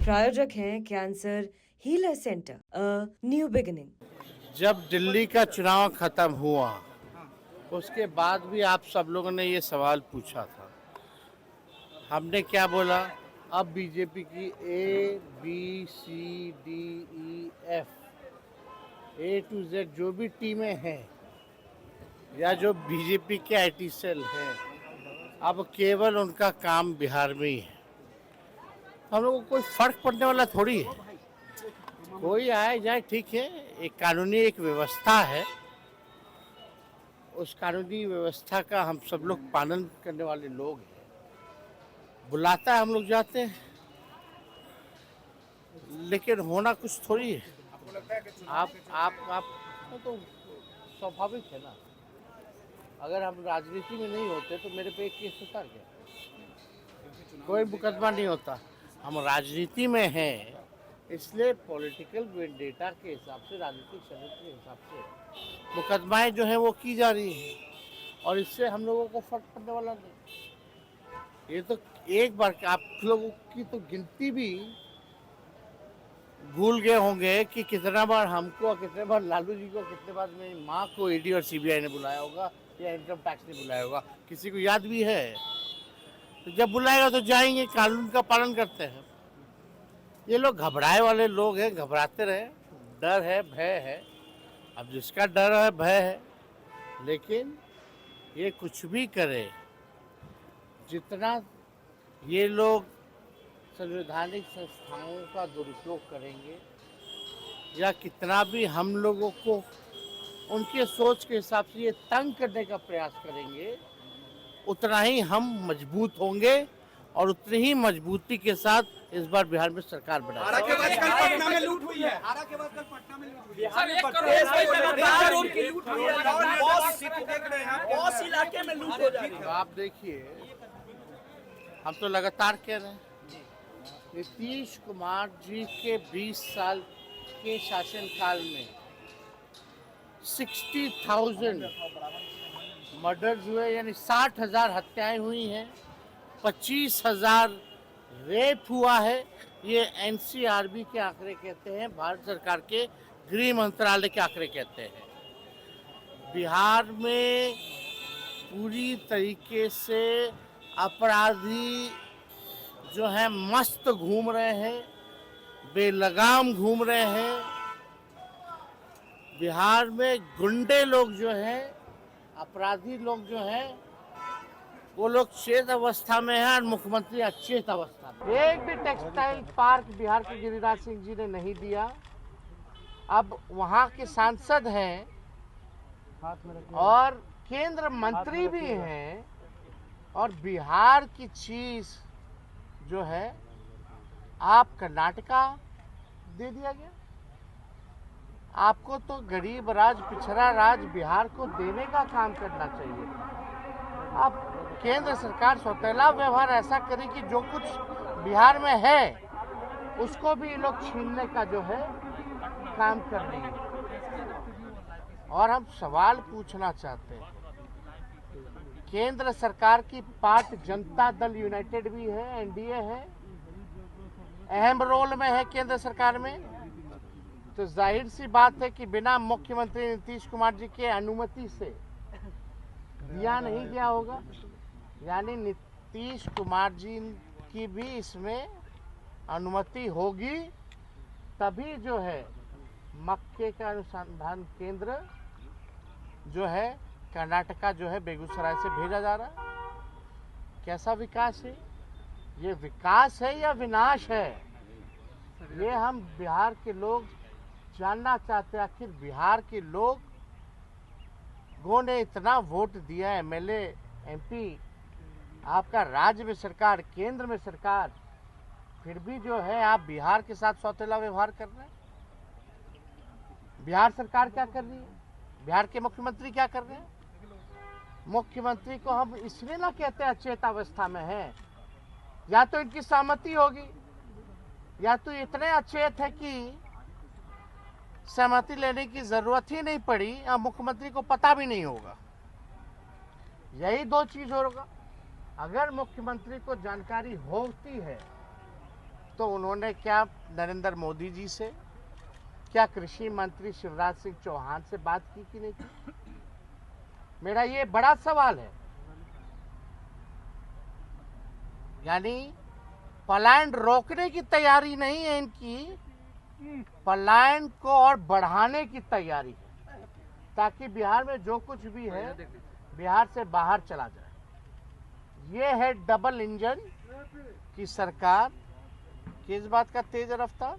प्रायोजक हैं cancer healer centre, a new beginning. जब दिल्ली का चुनाव खत्म हुआ उसके बाद भी आप सब लोगों ने ये सवाल पूछा था। हमने क्या बोला? अब बीजेपी की A B C D E F जो भी टीमें हैं या जो बीजेपी के IT सेल हैं, अब केवल उनका काम बिहार में ही है। हम लोगों को कोई फर्क पड़ने वाला थोड़ी है। कोई आए जाए ठीक है, एक कानूनी एक व्यवस्था है, उस कानूनी व्यवस्था का हम सब लोग पालन करने वाले लोग हैं। बुलाता है हम लोग जाते हैं, लेकिन होना कुछ थोड़ी है। आप तो स्वाभाविक है ना। अगर हम राजनीति में नहीं होते तो मेरे पे एक केस होता क्या? कोई मुकदमा नहीं होता। हम राजनीति में हैं, इसलिए पॉलिटिकल वेंडेटा के हिसाब से, राजनीतिक षड्यंत्र के हिसाब से मुकदमाएं जो हैं वो की जा रही हैं, और इससे हम लोगों को फर्क पड़ने वाला नहीं। ये तो एक बार आप लोगों की तो गिनती भी भूल गए होंगे कि कितना बार हमको, कितने बार लालू जी को, कितने बार मेरी माँ को ईडी और CBI ने बुलाया होगा या इनकम टैक्स ने बुलाया होगा। किसी को याद भी है? तो जब बुलाएगा तो जाएंगे, कानून का पालन करते हैं। ये लोग घबराए वाले लोग हैं, घबराते रहे। डर है, भय है। अब जिसका डर है, भय है, लेकिन ये कुछ भी करे, जितना ये लोग संवैधानिक संस्थाओं का दुरुपयोग करेंगे या कितना भी हम लोगों को उनके सोच के हिसाब से ये तंग करने का प्रयास करेंगे, उतना ही हम मजबूत होंगे और उतनी ही मजबूती के साथ इस बार बिहार में सरकार बनाएंगे। आरा के बाद कल पटना में लूट हुई है। आरा के बाद कल पटना में लूट हुई है। बिहार में लगातार उनकी लूट हुई है। बॉस इलाके में लूट हो जा रही है। आप देखिए, हम तो लगातार कह रहे हैं, नीतीश कुमार जी के 20 साल के शासनकाल में 60,000 मर्डर्स हुए, यानी 60,000 हत्याएं हुई हैं, 25,000 रेप हुआ है। ये NCRB के आंकड़े कहते हैं, भारत सरकार के गृह मंत्रालय के आंकड़े कहते हैं। बिहार में पूरी तरीके से अपराधी जो हैं मस्त घूम रहे हैं, बेलगाम घूम रहे हैं। बिहार में गुंडे लोग जो हैं, अपराधी लोग जो हैं, वो लोग चेत अवस्था में हैं और मुख्यमंत्री अचेत अवस्था में। एक भी टेक्सटाइल पार्क बिहार के गिरिराज सिंह जी ने नहीं दिया। अब वहाँ के सांसद हैं और केंद्र मंत्री भी हैं, और बिहार की चीज जो है आप कर्नाटका दे दिया गया। आपको तो गरीब राज, पिछड़ा राज बिहार को देने का काम करना चाहिए। आप केंद्र सरकार सौतेला व्यवहार ऐसा करे कि जो कुछ बिहार में है उसको भी लोग छीनने का जो है काम कर रही है। और हम सवाल पूछना चाहते हैं, केंद्र सरकार की पार्ट जनता दल यूनाइटेड भी है, NDA है, अहम रोल में है केंद्र सरकार में। तो जाहिर सी बात है कि बिना मुख्यमंत्री नीतीश कुमार जी के अनुमति से दिया नहीं गया होगा, यानी नीतीश कुमार जी की भी इसमें अनुमति होगी, तभी जो है मक्के का अनुसंधान केंद्र जो है कर्नाटका जो है बेगूसराय से भेजा जा रहा है। कैसा विकास है ये? विकास है या विनाश है? ये हम बिहार के लोग जानना चाहते हैं। आखिर बिहार के लोगों ने इतना वोट दिया, MLA MP, आपका राज्य में सरकार, केंद्र में सरकार, फिर भी जो है आप बिहार के साथ सौतेला व्यवहार कर रहे हैं। बिहार सरकार क्या कर रही है? बिहार के मुख्यमंत्री क्या कर रहे हैं? मुख्यमंत्री को हम इसलिए ना कहते हैं अचेत अवस्था में है, या तो इनकी सहमति होगी या तो इतने अचेत है कि सहमति लेने की जरूरत ही नहीं पड़ी और मुख्यमंत्री को पता भी नहीं होगा। यही दो चीज होगा। अगर मुख्यमंत्री को जानकारी होती है तो उन्होंने क्या नरेंद्र मोदी जी से, क्या कृषि मंत्री शिवराज सिंह चौहान से बात की कि नहीं की? मेरा ये बड़ा सवाल है। यानी पलायन रोकने की तैयारी नहीं है इनकी, पलायन को और बढ़ाने की तैयारी है, ताकि बिहार में जो कुछ भी है बिहार से बाहर चला जाए। ये है डबल इंजन की सरकार। किस बात का तेज रफ्तार?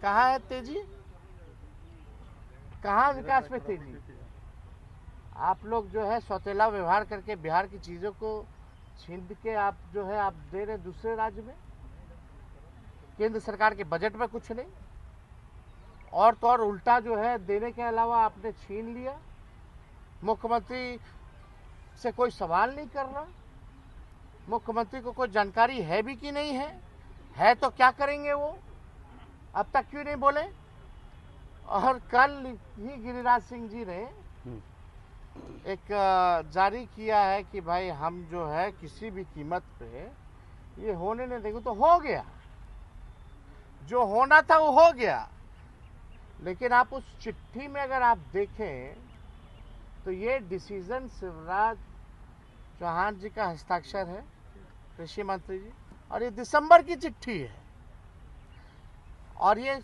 कहाँ है तेजी? कहाँ विकास में तेजी? आप लोग जो है सौतेला व्यवहार करके बिहार की चीजों को छीन के आप जो है आप दे रहे दूसरे राज्य में। केंद्र सरकार के बजट में कुछ नहीं, और तो और उल्टा जो है देने के अलावा आपने छीन लिया। मुख्यमंत्री से कोई सवाल नहीं कर रहा, मुख्यमंत्री को कोई जानकारी है भी कि नहीं है तो क्या करेंगे वो, अब तक क्यों नहीं बोले? और कल ही गिरिराज सिंह जी ने एक जारी किया है कि भाई हम जो है किसी भी कीमत पे ये होने नहीं देंगे। तो हो गया, जो होना था वो हो गया। लेकिन आप उस चिट्ठी में अगर आप देखें तो ये डिसीजन शिवराज चौहान जी का हस्ताक्षर है, कृषि मंत्री जी, और ये दिसंबर की चिट्ठी है। और ये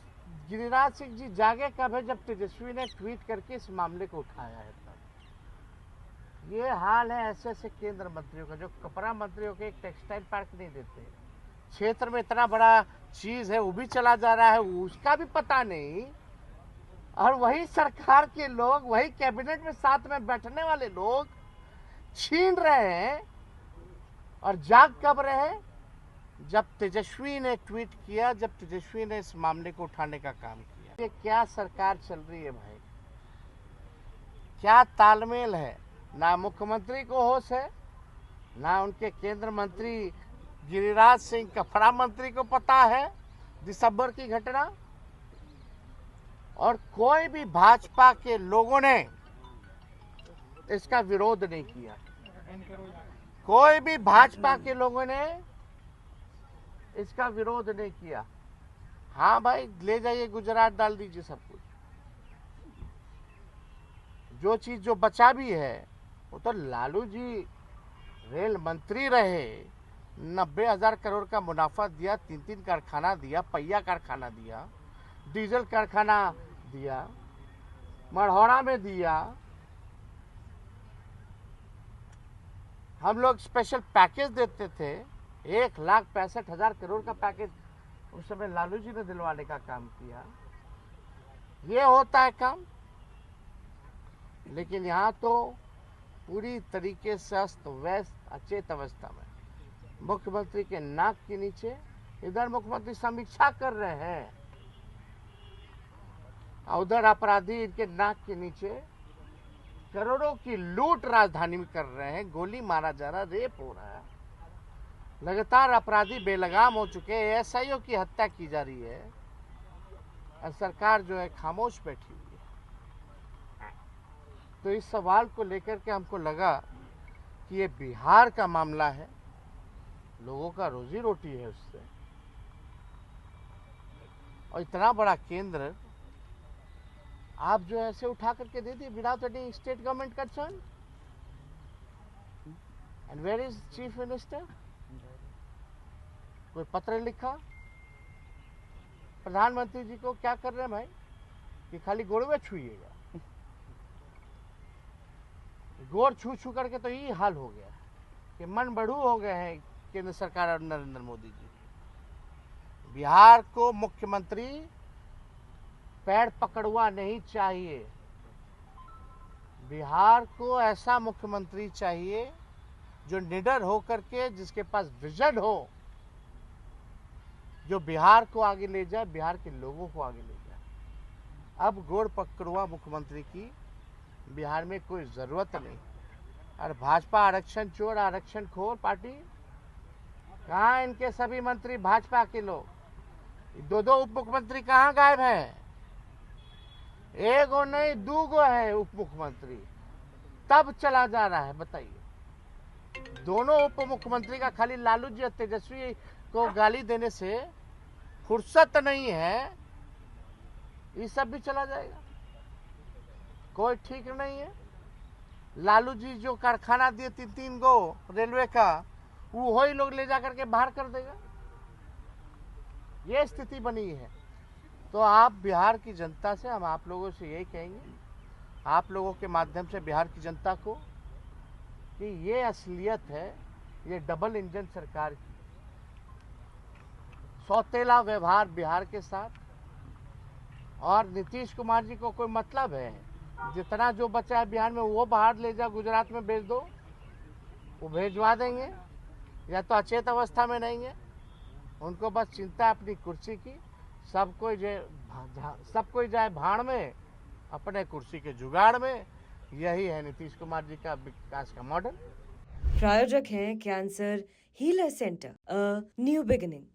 गिरिराज सिंह जी जागे कब है? जब तेजस्वी ने ट्वीट करके इस मामले को उठाया है तब। ये हाल है ऐसे ऐसे केंद्र मंत्रियों का, जो कपड़ा मंत्रियों के एक टेक्सटाइल पार्क नहीं देते। क्षेत्र में इतना बड़ा चीज है वो भी चला जा रहा है, उसका भी पता नहीं। और वही सरकार के लोग, वही कैबिनेट में साथ में बैठने वाले लोग छीन रहे हैं। और जाग कब रहे? जब तेजस्वी ने ट्वीट किया, जब तेजस्वी ने इस मामले को उठाने का काम किया। ये क्या सरकार चल रही है भाई? क्या तालमेल है? ना मुख्यमंत्री को होश है, ना उनके केंद्र मंत्री गिरिराज सिंह कपड़ा मंत्री को पता है दिसंबर की घटना। और कोई भी भाजपा के लोगों ने इसका विरोध नहीं किया। कोई भी भाजपा के लोगों ने इसका विरोध नहीं किया। हाँ भाई, ले जाइए गुजरात, डाल दीजिए सब कुछ। जो चीज जो बचा भी है वो तो लालू जी रेल मंत्री रहे, 90,000 करोड़ का मुनाफा दिया, 3 कारखाना दिया, पहिया कारखाना दिया, डीजल कारखाना दिया, मढ़ौरा में दिया। हम लोग स्पेशल पैकेज देते थे, 1,65,000 करोड़ का पैकेज उस समय लालू जी ने दिलवाने का काम किया। ये होता है काम। लेकिन यहाँ तो पूरी तरीके से अस्त व्यस्त अचेत अवस्था में, मुख्यमंत्री के नाक के नीचे इधर मुख्यमंत्री समीक्षा कर रहे हैं, उधर अपराधी इनके नाक के नीचे करोड़ों की लूट राजधानी में कर रहे हैं। गोली मारा जा रहा, रेप हो रहा है, लगातार अपराधी बेलगाम हो चुके हैं, एएसआईओ की हत्या की जा रही है, और सरकार जो है खामोश बैठी हुई है। तो इस सवाल को लेकर के हमको लगा कि ये बिहार का मामला है, लोगों का रोजी रोटी है उससे, और इतना बड़ा केंद्र आप जो ऐसे उठा करके दे दिए without any state government concern. And where is chief minister? कोई पत्र लिखा प्रधानमंत्री जी को? क्या कर रहे हैं भाई कि खाली गोड़वे छुइएगा? गोड़ छू छू करके तो यही हाल हो गया कि मन बढ़ू हो गए हैं केंद्र सरकार और नरेंद्र मोदी जी। बिहार को मुख्यमंत्री पैर पकड़वा नहीं चाहिए। बिहार को ऐसा मुख्यमंत्री चाहिए जो निडर होकर के, जिसके पास विजन हो, जो बिहार को आगे ले जाए, बिहार के लोगों को आगे ले जाए। अब गोड़ पकड़वा मुख्यमंत्री की बिहार में कोई जरूरत नहीं। और भाजपा आरक्षण चोर, आरक्षण खोर पार्टी, कहाँ इनके सभी मंत्री भाजपा के लोग? 2 उप मुख्यमंत्री कहाँ गायब है? एक और नहीं 2 है उप मुख्यमंत्री, तब चला जा रहा है। बताइए, दोनों उप मुख्यमंत्री का खाली लालू जी और तेजस्वी को गाली देने से फुर्सत नहीं है, ये सब भी चला जाएगा। कोई ठीक नहीं है। लालू जी जो कारखाना दिए 3-3 गो रेलवे का, वो ही लोग ले जाकर के बाहर कर देगा। ये स्थिति बनी है। तो आप बिहार की जनता से, हम आप लोगों से यही कहेंगे, आप लोगों के माध्यम से बिहार की जनता को, कि ये असलियत है, ये डबल इंजन सरकार की सौतेला व्यवहार बिहार के साथ। और नीतीश कुमार जी को कोई मतलब है, जितना जो बचा है बिहार में वो बाहर ले जाओ, गुजरात में भेज दो, वो भेजवा देंगे, या तो अचेत अवस्था में नहीं है। उनको बस चिंता है अपनी कुर्सी की। सब कोई जाए भाड़ में, अपने कुर्सी के जुगाड़ में। यही है नीतीश कुमार जी का विकास का मॉडल। प्रायोजक हैं cancer healer centre, a new beginning.